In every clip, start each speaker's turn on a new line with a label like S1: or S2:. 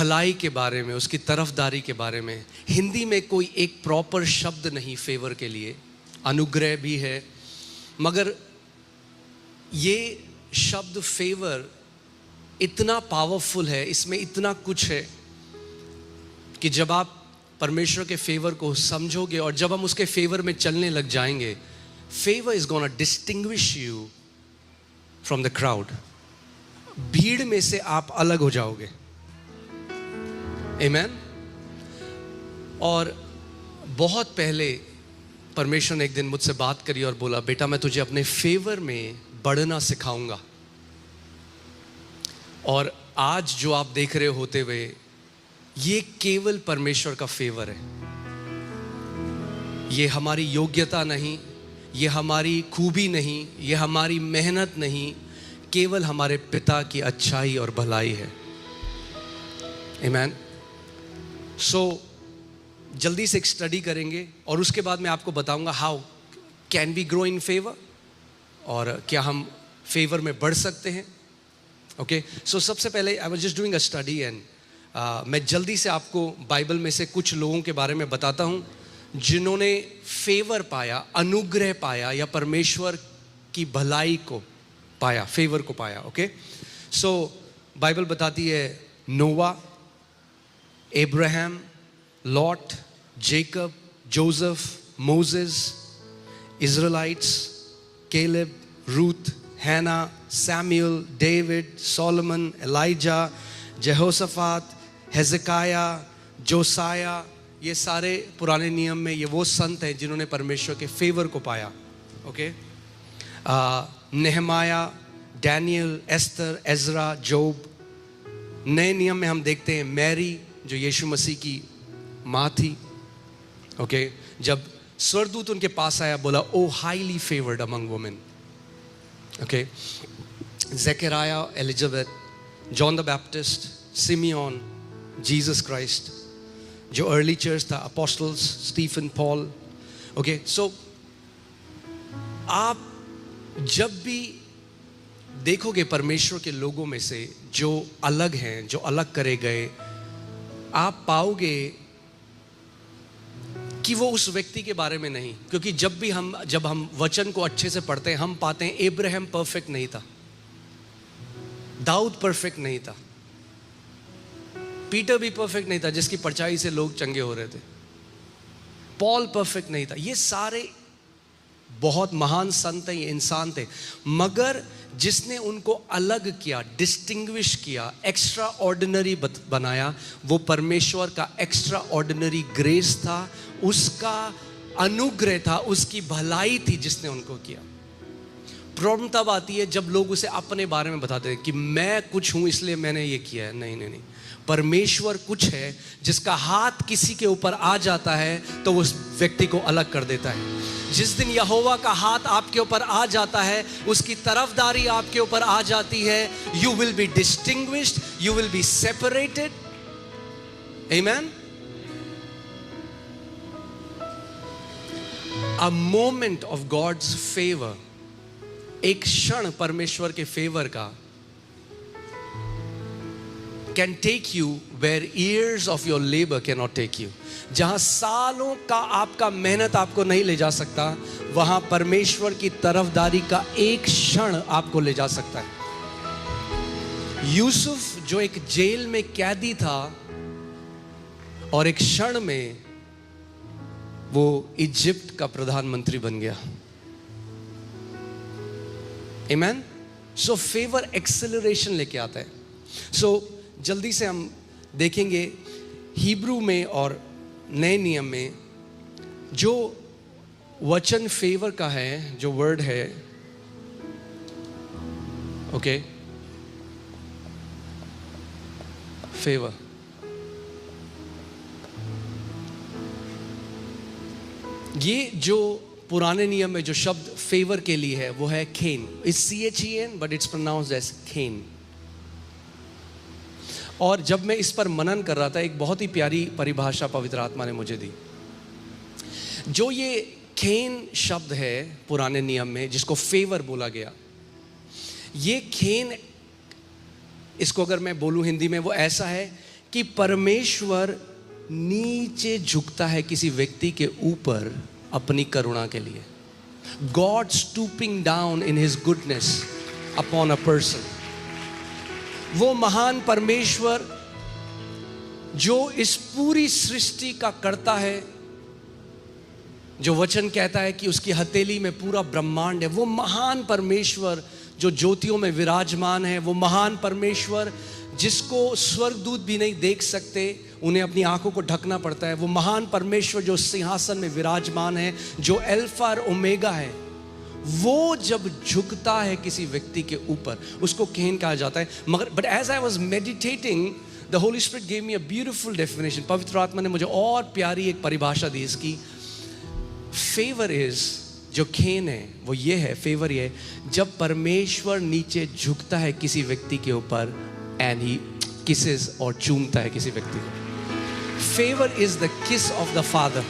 S1: भलाई के बारे में, उसकी तरफदारी के बारे में। हिंदी में कोई एक प्रॉपर शब्द नहीं फेवर के लिए, अनुग्रह भी है, मगर ये शब्द फेवर इतना पावरफुल है, इसमें इतना कुछ है कि जब आप परमेश्वर के फेवर को समझोगे और जब हम उसके फेवर में चलने लग जाएंगे, favour is gonna distinguish you from the crowd. भीड़ में से आप अलग हो जाओगे। आमेन। और बहुत पहले परमेश्वर ने एक दिन मुझसे बात करी और बोला, बेटा मैं तुझे अपने फेवर में बढ़ना सिखाऊंगा। और आज जो आप देख रहे होते हुए, ये केवल परमेश्वर का फेवर है। ये हमारी योग्यता नहीं, ये हमारी खूबी नहीं, ये हमारी मेहनत नहीं, केवल हमारे पिता की अच्छाई और भलाई है। आमेन। सो जल्दी से एक स्टडी करेंगे और उसके बाद मैं आपको बताऊंगा how can we grow in favour, और क्या हम फेवर में बढ़ सकते हैं। ओके, सो सबसे पहले I was just doing a study and मैं जल्दी से आपको बाइबल में से कुछ लोगों के बारे में बताता हूं जिन्होंने फेवर पाया, अनुग्रह पाया, या परमेश्वर की भलाई को पाया, फेवर को पाया। ओके, सो बाइबल बताती है Noah, Abraham, Lot, Jacob, Joseph, Moses, Israelites, Caleb, Ruth, Hannah, Samuel, David, Solomon, Elijah, Jehoshaphat, Hezekiah, Josiah. ये सारे पुराने नियम में ये वो संत हैं जिन्होंने परमेश्वर के फेवर को पाया। Okay, Nehemiah, Daniel, Esther, Ezra, Job. नए नियम में हम देखते हैं मैरी जो यीशु मसीह की माँ थी। ओके, जब स्वर्गदूत उनके पास आया, बोला O highly favoured among women. Okay, Zechariah, Elizabeth, John the Baptist, Simeon, Jesus Christ, जो अर्ली चर्च था, apostles, Stephen, Paul. Okay, so आप जब भी देखोगे परमेश्वर के लोगों में से जो अलग हैं, जो अलग करे गए, आप पाओगे कि वो उस व्यक्ति के बारे में नहीं। क्योंकि जब हम वचन को अच्छे से पढ़ते हैं, हम पाते हैं अब्राहम परफेक्ट नहीं था, दाऊद परफेक्ट नहीं था, पीटर भी परफेक्ट नहीं था जिसकी परछाई से लोग चंगे हो रहे थे, पॉल परफेक्ट नहीं था। ये सारे बहुत महान संत हैं, ये इंसान थे, मगर जिसने उनको अलग किया, डिस्टिंग्विश किया, एक्स्ट्रा ऑर्डिनरी बनाया, वो परमेश्वर का एक्स्ट्रा ऑर्डिनरी ग्रेस था, उसका अनुग्रह था, उसकी भलाई थी जिसने उनको किया। प्रॉब्लम तब आती है जब लोग उसे अपने बारे में बताते हैं कि मैं कुछ हूं इसलिए मैंने ये किया है। नहीं नहीं नहीं, परमेश्वर कुछ है जिसका हाथ किसी के ऊपर आ जाता है तो उस व्यक्ति को अलग कर देता है। जिस दिन यहोवा का हाथ आपके ऊपर आ जाता है, उसकी तरफदारी आपके ऊपर आ जाती है, you will be distinguished, you will be separated. Amen. A moment of God's favour, एक क्षण परमेश्वर के फेवर का, can take you where years of your labour can not take you. जहां सालों का आपका मेहनत आपको नहीं ले जा सकता, वहां परमेश्वर की तरफदारी का एक क्षण आपको ले जा सकता है। यूसुफ जो एक जेल में कैदी था और एक क्षण में वो इजिप्ट का प्रधानमंत्री बन गया। आमेन। सो फेवर एक्सेलरेशन लेके आता है। सो जल्दी से हम देखेंगे हिब्रू में और नए नियम में जो वचन फेवर का है, जो वर्ड है, ओके, फेवर, ये जो पुराने नियम में जो शब्द फेवर के लिए है वो है खेन। It's CHEN but it's pronounced as खेन। और जब मैं इस पर मनन कर रहा था, एक बहुत ही प्यारी परिभाषा पवित्र आत्मा ने मुझे दी। जो ये खेन शब्द है पुराने नियम में जिसको फेवर बोला गया, ये खेन, इसको अगर मैं बोलूं हिंदी में, वो ऐसा है कि परमेश्वर नीचे झुकता है किसी व्यक्ति के ऊपर अपनी करुणा के लिए. God stooping down in his goodness upon a person. वो महान परमेश्वर जो इस पूरी सृष्टि का करता है, जो वचन कहता है कि उसकी हथेली में पूरा ब्रह्मांड है, वो महान परमेश्वर जो ज्योतियों में विराजमान है, वो महान परमेश्वर जिसको स्वर्गदूत भी नहीं देख सकते, उन्हें अपनी आंखों को ढकना पड़ता है, वो महान परमेश्वर जो सिंहासन में विराजमान है, जो अल्फा और ओमेगा है, वो जब झुकता है किसी व्यक्ति के ऊपर, उसको केन कहा जाता है. मगर but as I was meditating, the Holy Spirit gave me a beautiful definition. पवित्र आत्मा ने मुझे और प्यारी एक परिभाषा दी इसकी. फेवर इज, जो खेन है वो ये है, फेवर ये है जब परमेश्वर नीचे झुकता है किसी व्यक्ति के ऊपर एंड ही किसेस और चूमता है किसी व्यक्ति को. Favour is the kiss of the father.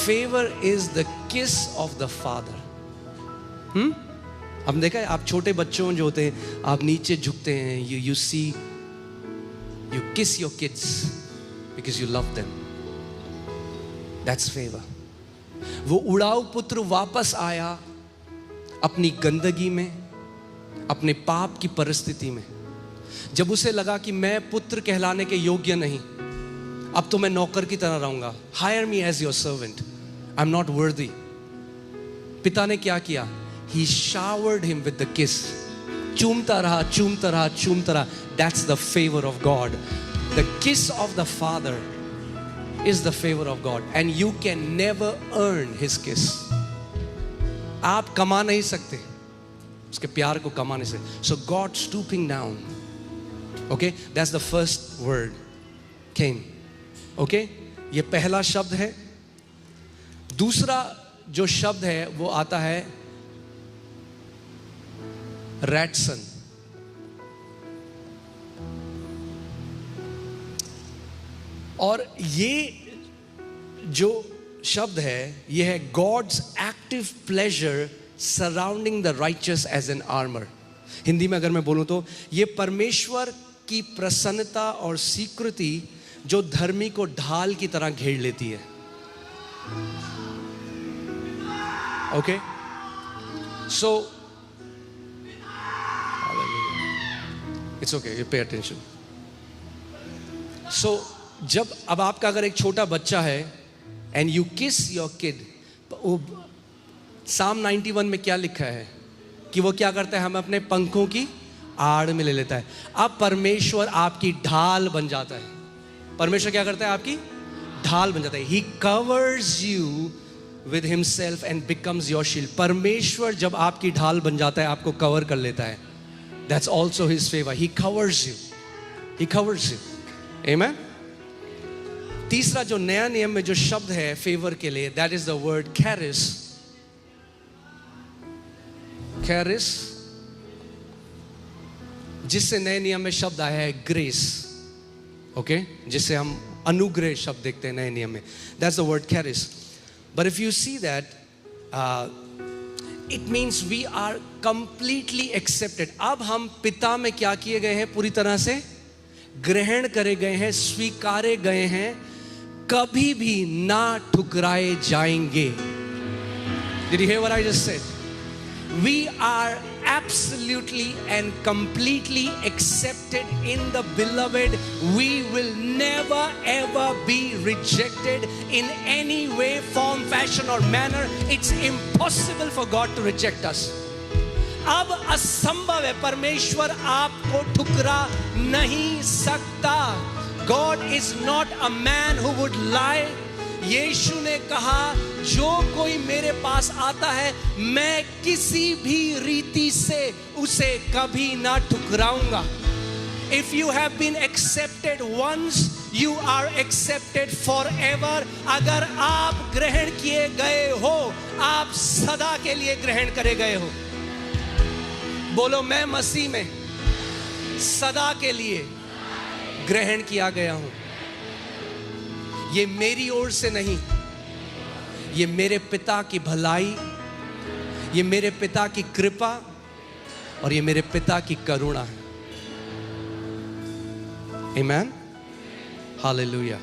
S1: Favour is the kiss of the father. अब देखा है, आप छोटे बच्चों जो होते हैं, आप नीचे झुकते हैं, you see, you kiss your kids because you love them. That's favour. वो उड़ाऊ पुत्र वापस आया अपनी गंदगी में, अपने पाप की परिस्थिति में. जब उसे लगा कि मैं पुत्र कहलाने के योग्य नहीं, अब तो मैं नौकर की तरह रहूंगा. Hire me as your servant, I am not worthy. पिता ने क्या किया? He showered him with the kiss. चूमता रहा, चूमता रहा, चूमता रहा. That's the favour of God. The kiss of the father is the favor of God and you can never earn his kiss. आप कमा नहीं सकते उसके प्यार को, कमा नहीं सकते. So God stooping down. Okay, that's the first word, came. Okay, ये पहला शब्द है. दूसरा जो शब्द है वो आता है रैटसन. और ये जो शब्द है ये है God's active pleasure surrounding the righteous as an armour. Hindi में अगर मैं बोलूं तो ये परमेश्वर की प्रसन्नता और स्वीकृति जो धर्मी को ढाल की तरह घेर लेती है. Okay, so it's okay, you pay attention. सो जब अब आपका अगर एक छोटा बच्चा है and you kiss your kid, Psalm 91 में क्या लिखा है कि वो क्या करता है? हमें अपने पंखों की आड़ में ले लेता है. अब परमेश्वर आपकी ढाल बन जाता है. परमेश्वर क्या करता है? आपकी ढाल बन जाता है. ही covers you with himself and becomes your shield. परमेश्वर जब आपकी ढाल बन जाता है, आपको कवर कर लेता है. That's also his favour. He covers you, he covers you. Amen. तीसरा जो नया नियम में जो शब्द है फेवर के लिए, दैट इज द वर्ड कैरिस. कैरिस, जिससे नए नियम में शब्द आया है ग्रेस. ओके, जिससे हम अनुग्रह शब्द देखते हैं नए नियम में. That's the word charis. But if you see that, it means we are completely accepted. अब हम पिता में क्या किए गए हैं? पूरी तरह से ग्रहण करे गए हैं, स्वीकारे गए हैं, कभी भी ना ठुकराए जाएंगे. Did you hear what I just said? We are absolutely and completely accepted in the beloved. We will never ever be rejected in any way, form, fashion or manner. It's impossible for God to reject us. अब असंभव है, परमेश्वर आपको ठुकरा नहीं सकता. God is not a man who would lie. यीशु ने कहा, जो कोई मेरे पास आता है, मैं किसी भी रीति से उसे कभी ना ठुकराऊंगा. If you have been accepted once, you are accepted forever. अगर आप ग्रहण किए गए हो, आप सदा के लिए ग्रहण करे गए हो. बोलो, मैं मसीह में सदा के लिए ग्रहण किया गया हूं. ये मेरी ओर से नहीं, ये मेरे पिता की भलाई, ये मेरे पिता की कृपा और ये मेरे पिता की करुणा है. Amen. Hallelujah.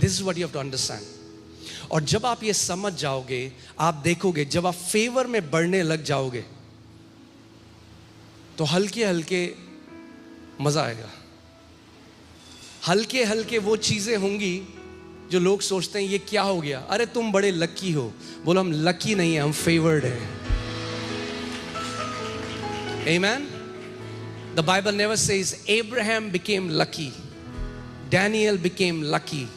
S1: This is what you have to understand. और जब आप ये समझ जाओगे, आप देखोगे जब आप फेवर में बढ़ने लग जाओगे तो हल्के हल्के मजा आएगा. हल्के हल्के वो चीजें होंगी जो लोग सोचते हैं ये क्या हो गया, अरे तुम बड़े लकी हो. बोलो हम लकी नहीं है, हम फेवर्ड हैं. Amen. The Bible never says Abraham became lucky, Daniel became lucky,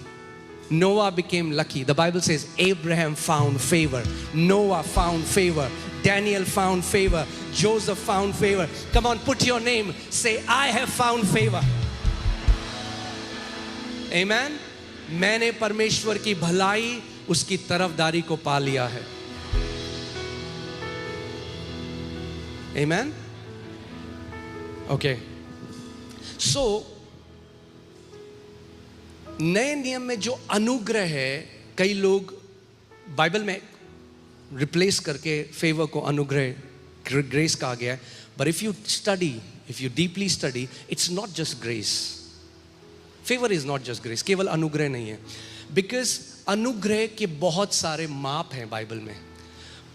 S1: Noah became lucky. The Bible says Abraham found favor, Noah found favor, Daniel found favor, Joseph found favor. Come on, put your name, say I have found favor. Amen. मैंने परमेश्वर की भलाई, उसकी तरफदारी को पा लिया है. Amen. Okay. So नए नियम में जो अनुग्रह है, कई लोग बाइबल में रिप्लेस करके फेवर को अनुग्रह, ग्रेस कहा गया है. But if you study, if you deeply study, it's not just grace. Favour is not just grace. केवल अनुग्रह नहीं है. बिकॉज अनुग्रह के बहुत सारे माप हैं बाइबल में.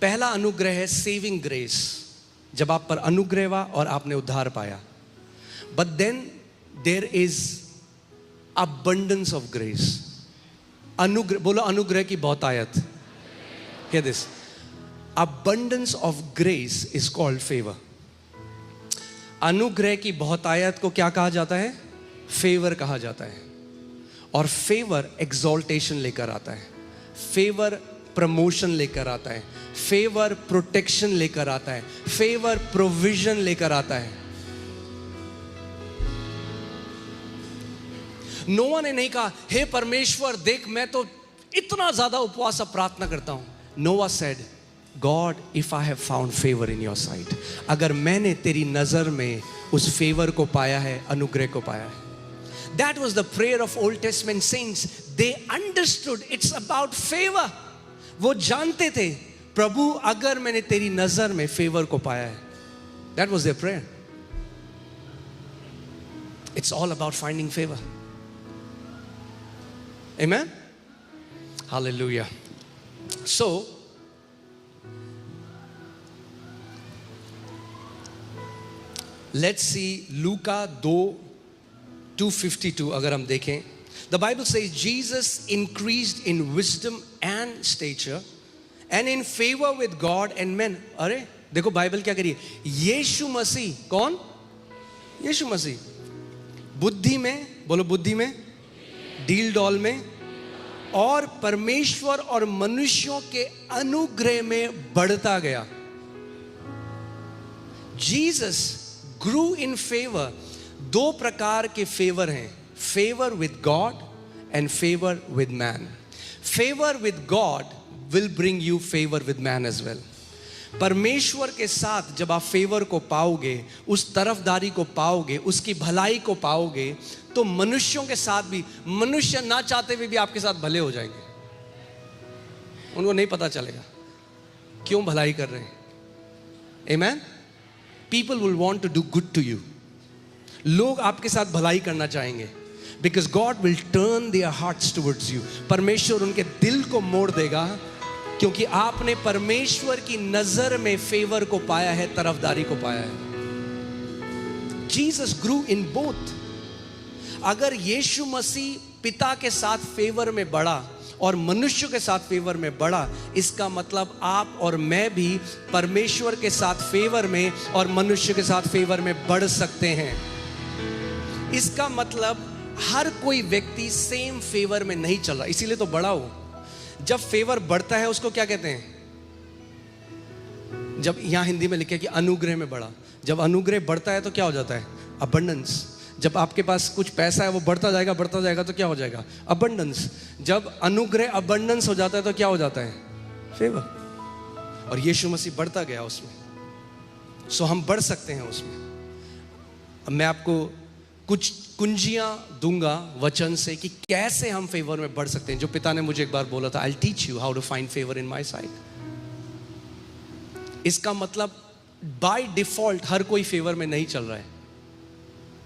S1: पहला अनुग्रह है सेविंग ग्रेस, जब आप पर अनुग्रह हुआ और आपने उद्धार पाया. But then there is abundance of grace. अनुग्रह, बोलो अनुग्रह की बहुतायत. Hear this. Abundance of grace is called favor. अनुग्रह की बहुतायत को क्या कहा जाता है? फेवर कहा जाता है. और फेवर एक्सॉल्टेशन लेकर आता है, फेवर प्रमोशन लेकर आता है, फेवर प्रोटेक्शन लेकर आता है, फेवर प्रोविजन लेकर आता है. नोवा ने नहीं कहा हे परमेश्वर देख मैं तो इतना ज्यादा उपवास और प्रार्थना करता हूं. Noah said God if I have found favour in your sight. अगर मैंने तेरी नजर में उस फेवर को पाया है, अनुग्रह को पाया है. That was the prayer of Old Testament saints. They understood it's about favour. वो जानते थे प्रभु अगर मैंने तेरी नजर में फेवर को पाया है. That was their prayer. It's all about finding favour. Amen. Hallelujah. So let's see Luka 2:52. अगर हम देखें, the Bible says Jesus increased in wisdom and stature and in favor with God and men. अरे देखो Bible क्या करिए. यीशु मसीह, कौन? यीशु मसीह बुद्धि में, बोलो बुद्धि में, डील डॉल में और परमेश्वर और मनुष्यों के अनुग्रह में बढ़ता गया. Jesus grew in favour. दो प्रकार के फेवर हैं, favour with God and favour with man. Favour with God will bring you favour with man as well. परमेश्वर के साथ जब आप फेवर को पाओगे, उस तरफदारी को पाओगे, उसकी भलाई को पाओगे, तो मनुष्यों के साथ भी, मनुष्य ना चाहते हुए भी आपके साथ भले हो जाएंगे. उनको नहीं पता चलेगा क्यों भलाई कर रहे हैं. Amen? People will want to do good to you. लोग आपके साथ भलाई करना चाहेंगे. Because God will turn their hearts towards you. परमेश्वर उनके दिल को मोड़ देगा क्योंकि आपने परमेश्वर की नजर में फेवर को पाया है, तरफदारी को पाया है. Jesus grew in both. अगर यीशु मसीह पिता के साथ फेवर में बढ़ा और मनुष्य के साथ फेवर में बढ़ा, इसका मतलब आप और मैं भी परमेश्वर के साथ फेवर में और मनुष्य के साथ फेवर में बढ़ सकते हैं. इसका मतलब हर कोई व्यक्ति सेम फेवर में नहीं चल रहा, इसीलिए तो बढ़ा हो. जब फेवर बढ़ता है उसको क्या कहते हैं? जब यहां हिंदी में लिखे कि अनुग्रह में बढ़ा. जब अनुग्रह बढ़ता है तो क्या हो जाता है? अबंडेंस. जब आपके पास कुछ पैसा है वो बढ़ता जाएगा तो क्या हो जाएगा? अबंडेंस. जब अनुग्रह अबंडेंस हो जाता है तो क्या हो जाता है? फेवर. और यीशु मसीह बढ़ता गया उसमें. सो हम बढ़ सकते हैं उसमें. अब मैं आपको कुछ कुंजियां दूंगा वचन से कि कैसे हम फेवर में बढ़ सकते हैं. जो पिता ने मुझे एक बार बोला था, I teach you how to find favour in my sight. इसका मतलब बाय डिफॉल्ट हर कोई फेवर में नहीं चल रहा है.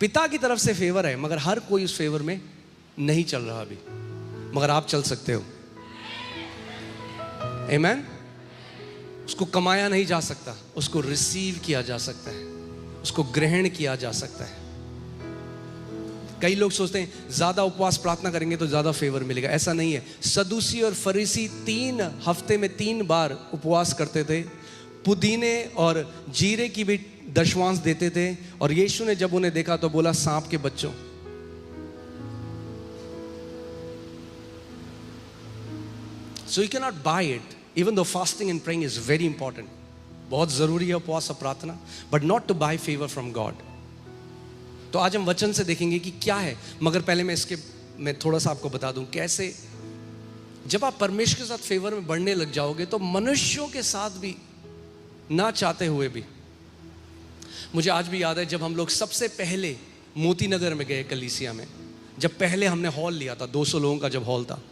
S1: पिता की तरफ से फेवर है, मगर हर कोई उस फेवर में नहीं चल रहा अभी, मगर आप चल सकते हो। आमीन। उसको कमाया नहीं जा सकता, उसको रिसीव किया जा सकता है, उसको ग्रहण किया जा सकता है। कई लोग सोचते हैं ज्यादा उपवास प्रार्थना करेंगे तो ज्यादा फेवर मिलेगा, ऐसा नहीं है। सदूसी और फरीसी 3 हफ्ते में 3 बार उपवास करते थे, पुदीने और जीरे की भी दशवांश देते थे, और यीशु ने जब उन्हें देखा तो बोला, सांप के बच्चों। So you cannot buy it, even though fasting and praying is very important. बहुत जरूरी है उपवास और प्रार्थना, but not to buy favor from God. तो आज हम वचन से देखेंगे कि क्या है, मगर पहले मैं थोड़ा सा आपको बता दूं कैसे जब आप परमेश्वर के साथ फेवर में बढ़ने लग जाओगे तो मनुष्यों के साथ भी ना चाहते हुए भी। मुझे आज भी याद है जब हम लोग सबसे पहले मोती नगर में गए कलीसिया में, जब पहले हमने हॉल लिया था, 200 लोगों का जब हॉल था,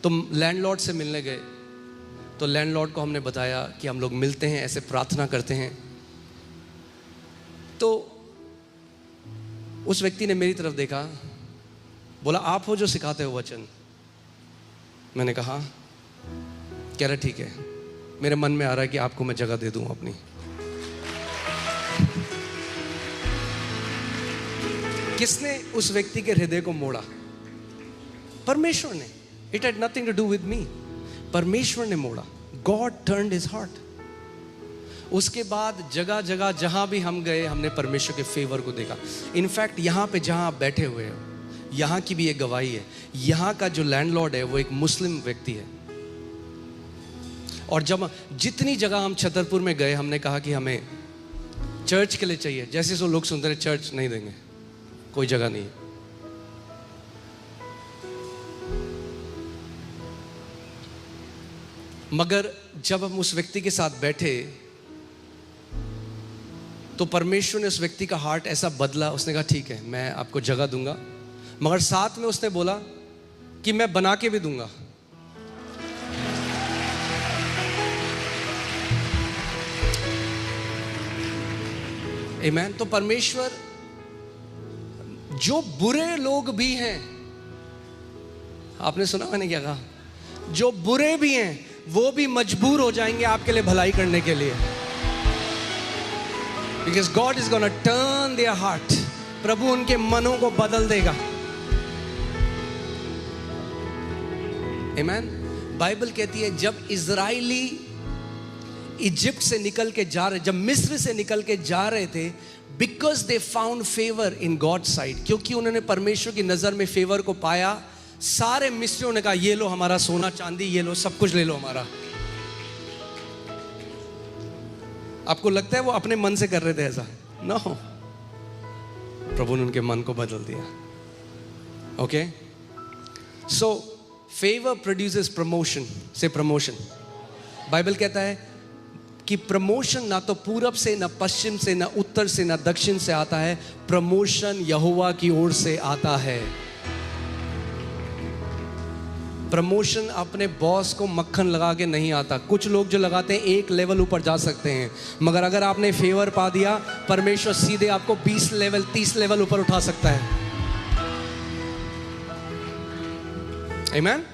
S1: तो लैंडलॉर्ड से मिलने गए। तो लैंडलॉर्ड को हमने बताया कि हम लोग मिलते हैं, ऐसे प्रार्थना करते हैं। तो उस व्यक्ति ने मेरी तरफ देखा, बोला, आप हो जो सिखाते हो वचन? मैंने कहा, कह रहा ठीक है, मेरे मन में आ रहा है कि आपको मैं जगह दे दूं अपनी। किसने उस व्यक्ति के हृदय को मोड़ा? परमेश्वर ने। It had nothing to do with me. परमेश्वर ने मोड़ा। God turned his heart. उसके बाद जगह जगह जहां भी हम गए, हमने परमेश्वर के फेवर को देखा। इनफैक्ट यहाँ पे जहां आप बैठे हुए हो, यहाँ की भी एक गवाही है। यहाँ का जो लैंडलॉर्ड है वो एक मुस्लिम व्यक्ति है, और जब जितनी जगह हम छतरपुर में गए, हमने कहा कि हमें चर्च के लिए चाहिए। जैसे सो लोग सुनते रहे, चर्च नहीं देंगे, कोई जगह नहीं। मगर जब हम उस व्यक्ति के साथ बैठे तो परमेश्वर ने उस व्यक्ति का हार्ट ऐसा बदला, उसने कहा ठीक है मैं आपको जगह दूंगा, मगर साथ में उसने बोला कि मैं बना के भी दूंगा। आमीन। तो परमेश्वर, जो बुरे लोग भी हैं, आपने सुना मैंने क्या कहा? जो बुरे भी हैं वो भी मजबूर हो जाएंगे आपके लिए भलाई करने के लिए, because God is gonna turn their heart. प्रभु उनके मनों को बदल देगा। आमीन। बाइबल कहती है जब इजराइली इजिप्ट से निकल के जा रहे, जब मिस्र से निकल के जा रहे थे, because they found favour in God side, क्योंकि उन्होंने परमेश्वर की नजर में फेवर को पाया, सारे मिस्रियों ने कहा ये लो हमारा सोना चांदी, ये लो सब कुछ ले लो हमारा। आपको लगता है वो अपने मन से कर रहे थे ऐसा? नो, प्रभु ने उनके मन को बदल दिया। ओके, सो फेवर प्रोड्यूसेस प्रमोशन। से प्रमोशन, बाइबल कहता है कि प्रमोशन ना तो पूरब से, ना पश्चिम से, ना उत्तर से, ना दक्षिण से आता है, प्रमोशन यहोवा की ओर से आता है। प्रमोशन अपने बॉस को मक्खन लगा के नहीं आता। कुछ लोग जो लगाते हैं एक लेवल ऊपर जा सकते हैं, मगर अगर आपने फेवर पा दिया, परमेश्वर सीधे आपको 20 लेवल 30 लेवल ऊपर उठा सकता है। आमीन।